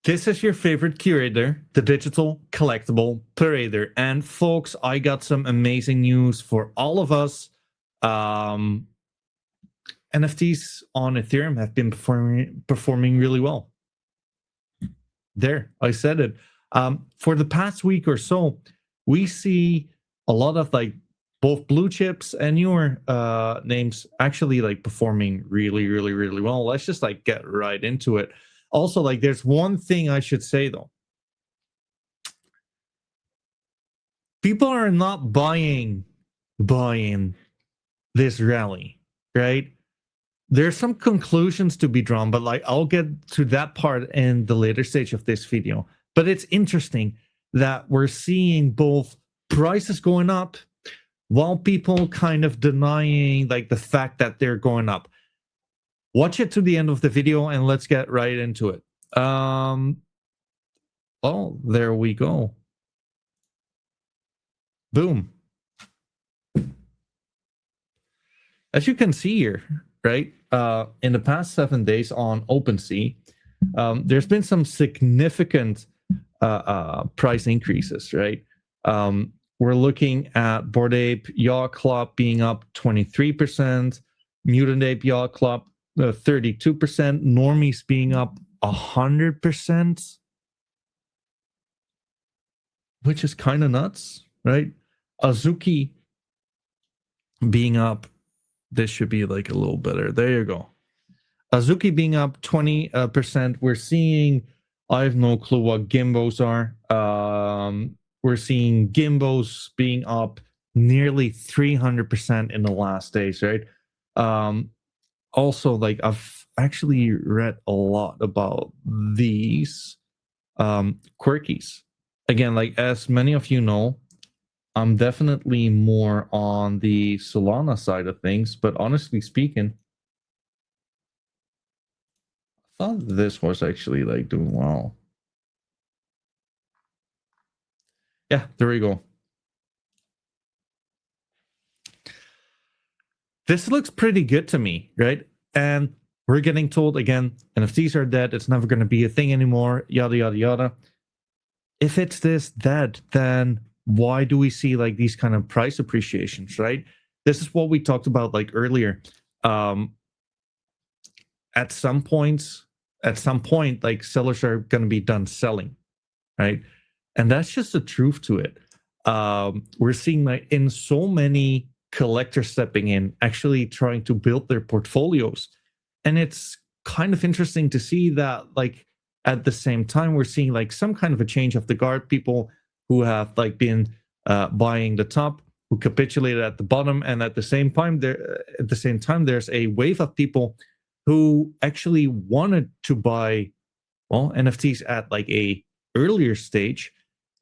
This is your favorite curator, the digital collectible curator. And folks, I got some amazing news for all of us. NFTs on Ethereum have been performing really well. There, I said it. For the past week or so, we see a lot of like both blue chips and newer names actually like performing really well. Let's just like get right into it. Also, like there's one thing I should say though. People are not buying this rally, right? There's some conclusions to be drawn, but like I'll get to that part in the later stage of this video. But it's interesting that we're seeing both prices going up while people kind of denying like the fact that they're going up. Watch it to the end of the video and let's get right into it. Oh, there we go. Boom. As you can see here, right? In the past 7 days on OpenSea, there's been some significant price increases, right? We're looking at Bored Ape Yacht Club being up 23%, Mutant Ape Yacht Club 32%, Normies being up 100%, which is kind of nuts, right? Azuki being up, this should be like a little better. There you go. Azuki being up 20%. We're seeing, I have no clue what Gimbos are. We're seeing Gimbos being up nearly 300% in the last days, right? Also, like I've actually read a lot about these quirkies. Again, like as many of you know, I'm definitely more on the Solana side of things, but honestly speaking, I thought this was actually like doing well. Yeah, there we go. This looks pretty good to me, right? And we're getting told again, NFTs are dead. It's never going to be a thing anymore. Yada, yada, yada. If it's this dead, then why do we see like these kind of price appreciations, right? This is what we talked about like earlier. At some point, like sellers are going to be done selling, right? And that's just the truth to it. We're seeing like in so many collectors stepping in, actually trying to build their portfolios. And it's kind of interesting to see that like at the same time, we're seeing like some kind of a change of the guard, people who have like been buying the top, who capitulated at the bottom. And at the same time, there's a wave of people who actually wanted to buy, well, NFTs at like a earlier stage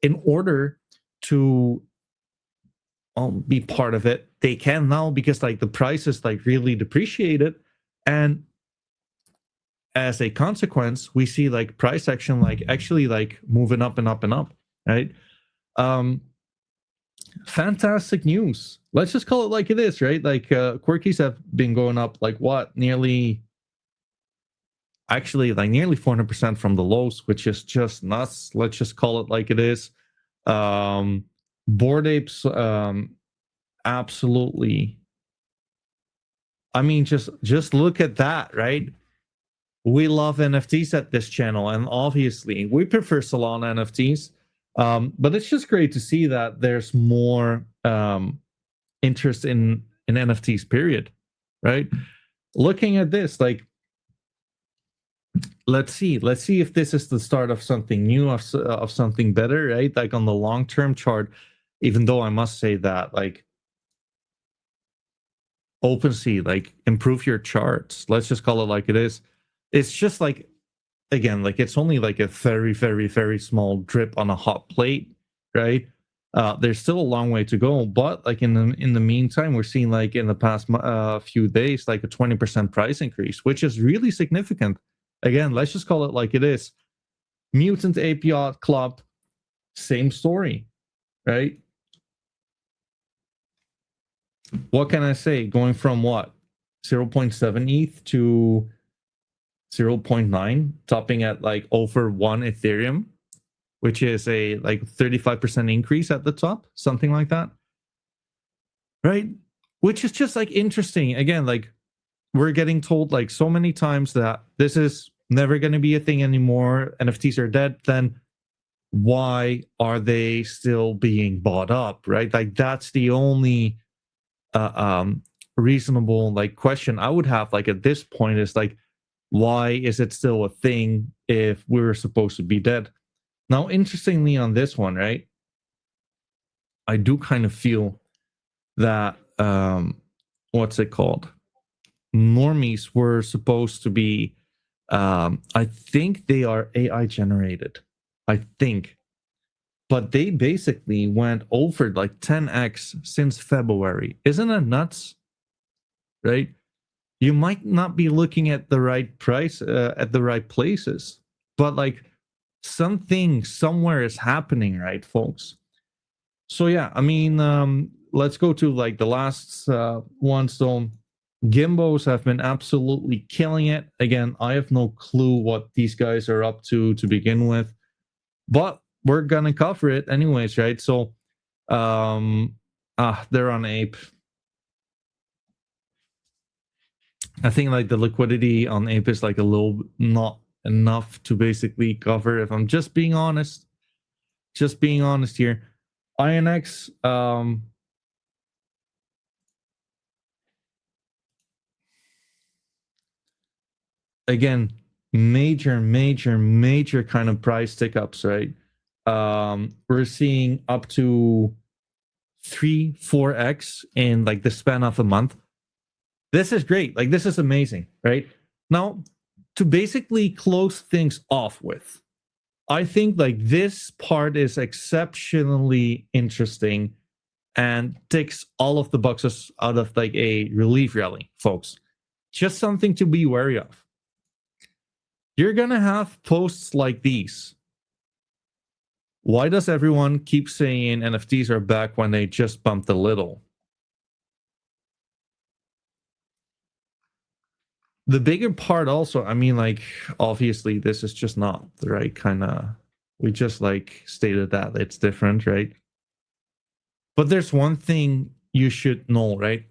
in order to be part of it. They can now because like the price is like really depreciated, and as a consequence, we see like price action like actually like moving up and up and up, right? Fantastic news. Let's just call it like it is, right? Like quirkies have been going up like what, nearly 400% from the lows, which is just nuts. Let's just call it like it is. Bored Apes, absolutely. I mean, just look at that, right? We love NFTs at this channel, and obviously we prefer Solana NFTs. But it's just great to see that there's more interest in NFTs, period, right? Looking at this, like, let's see if this is the start of something new, of something better, right? Like on the long-term chart, even though I must say that, like, OpenSea, like, improve your charts. Let's just call it like it is. It's just like, again, like it's only like a very small drip on a hot plate, right? There's still a long way to go, but like in the meantime, we're seeing like in the past few days, like a 20% price increase, which is really significant. Again, let's just call it like it is. Mutant Ape Yacht Club, same story, right? What can I say? Going from what, 0.7 ETH to 0.9, topping at like over 1 Ethereum, which is a like 35% increase at the top, something like that. Right? Which is just like interesting. Again, like we're getting told like so many times that this is never going to be a thing anymore. NFTs are dead. Then why are they still being bought up? Right? Like that's the only reasonable like question I would have like at this point is like, why is it still a thing if we're supposed to be dead? Now, interestingly on this one, right? I do kind of feel that what's it called? Normies were supposed to be I think they are AI generated. I think. But they basically went over like 10x since February. Isn't that nuts? Right? You might not be looking at the right price at the right places, but like something somewhere is happening, right, folks? So yeah, I mean, let's go to like the last one. So Gimbos have been absolutely killing it. Again, I have no clue what these guys are up to begin with, but we're gonna cover it anyways, right? So they're on Ape. I think like the liquidity on Ape is like a little not enough to basically cover, if I'm just being honest. Just being honest here. INX, again, major kind of price tick ups, right? We're seeing up to 3-4x in like the span of a month. This is great. Like this is amazing, right? Now, to basically close things off with, I think like this part is exceptionally interesting and ticks all of the boxes out of like a relief rally, folks. Just something to be wary of. You're gonna have posts like these. Why does everyone keep saying NFTs are back when they just bumped a little? The bigger part also, I mean, like, obviously this is just not the right kind of, we just like stated that it's different, right? But there's one thing you should know, right?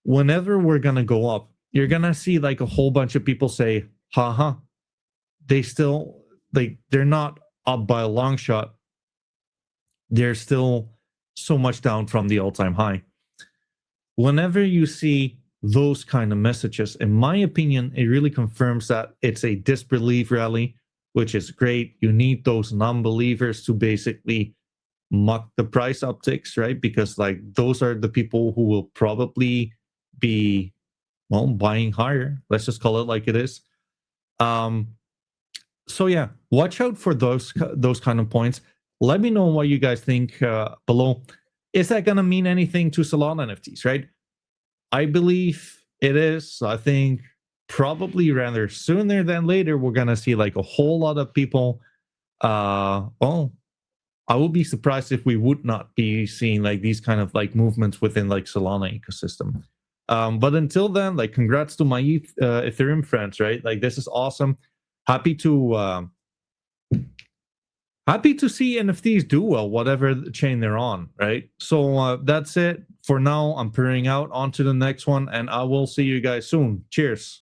Whenever we're gonna go up, you're gonna see like a whole bunch of people say, haha, they still, like, they're not up by a long shot. They're still so much down from the all-time high. Whenever you see those kind of messages, in my opinion, it really confirms that it's a disbelief rally, which is great. You need those non-believers to basically mock the price upticks, right? Because like those are the people who will probably be, well, buying higher. Let's just call it like it is. So yeah, watch out for those kind of points. Let me know what you guys think below. Is that going to mean anything to Solana NFTs, right? I believe it is. I think probably rather sooner than later, we're going to see like a whole lot of people. Well, I would be surprised if we would not be seeing like these kind of like movements within like Solana ecosystem. But until then, like congrats to my Ethereum friends, right? Like this is awesome. Happy to see NFTs do well, whatever chain they're on, right? So that's it for now. I'm peering out. On to the next one, and I will see you guys soon. Cheers.